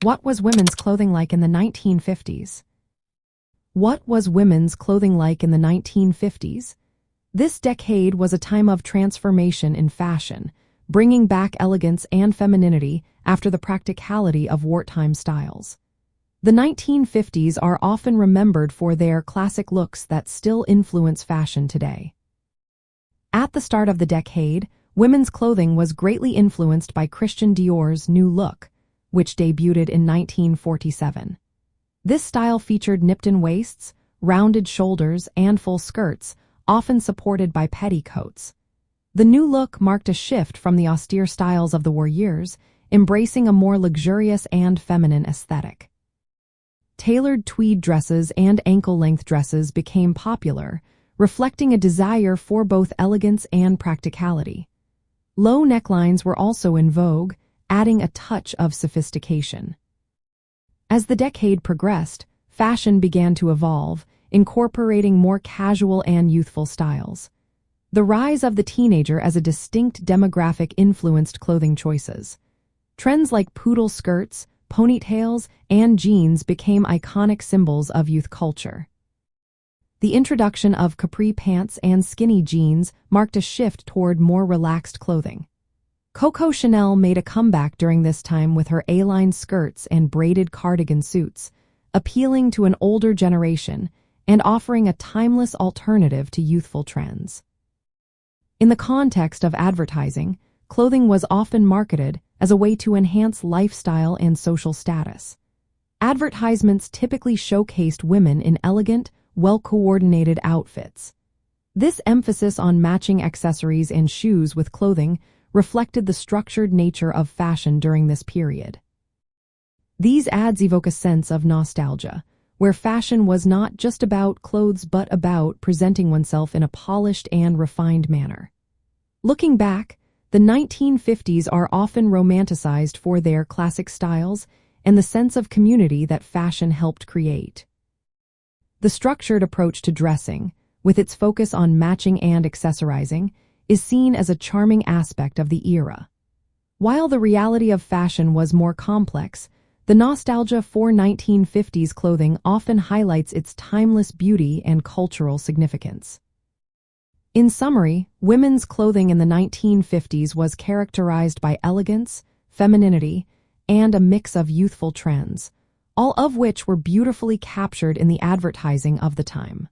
What was women's clothing like in the 1950s? What was women's clothing like in the 1950s? This decade was a time of transformation in fashion, bringing back elegance and femininity after the practicality of wartime styles. The 1950s are often remembered for their classic looks that still influence fashion today. At the start of the decade, women's clothing was greatly influenced by Christian Dior's New Look, which debuted in 1947. This style featured nipped-in waists, rounded shoulders, and full skirts, often supported by petticoats. The New Look marked a shift from the austere styles of the war years, embracing a more luxurious and feminine aesthetic. Tailored tweed dresses and ankle-length dresses became popular, reflecting a desire for both elegance and practicality. Low necklines were also in vogue, adding a touch of sophistication. As the decade progressed, fashion began to evolve, incorporating more casual and youthful styles. The rise of the teenager as a distinct demographic influenced clothing choices. Trends like poodle skirts, ponytails, and jeans became iconic symbols of youth culture. The introduction of Capri pants and skinny jeans marked a shift toward more relaxed clothing. Coco Chanel made a comeback during this time with her A-line skirts and braided cardigan suits, appealing to an older generation and offering a timeless alternative to youthful trends. In the context of advertising, clothing was often marketed as a way to enhance lifestyle and social status. Advertisements typically showcased women in elegant, well-coordinated outfits. This emphasis on matching accessories and shoes with clothing reflected the structured nature of fashion during this period. These ads evoke a sense of nostalgia, where fashion was not just about clothes but about presenting oneself in a polished and refined manner. Looking back, the 1950s are often romanticized for their classic styles and the sense of community that fashion helped create. The structured approach to dressing, with its focus on matching and accessorizing, is seen as a charming aspect of the era. While the reality of fashion was more complex, the nostalgia for 1950s clothing often highlights its timeless beauty and cultural significance. In summary, women's clothing in the 1950s was characterized by elegance, femininity, and a mix of youthful trends, all of which were beautifully captured in the advertising of the time.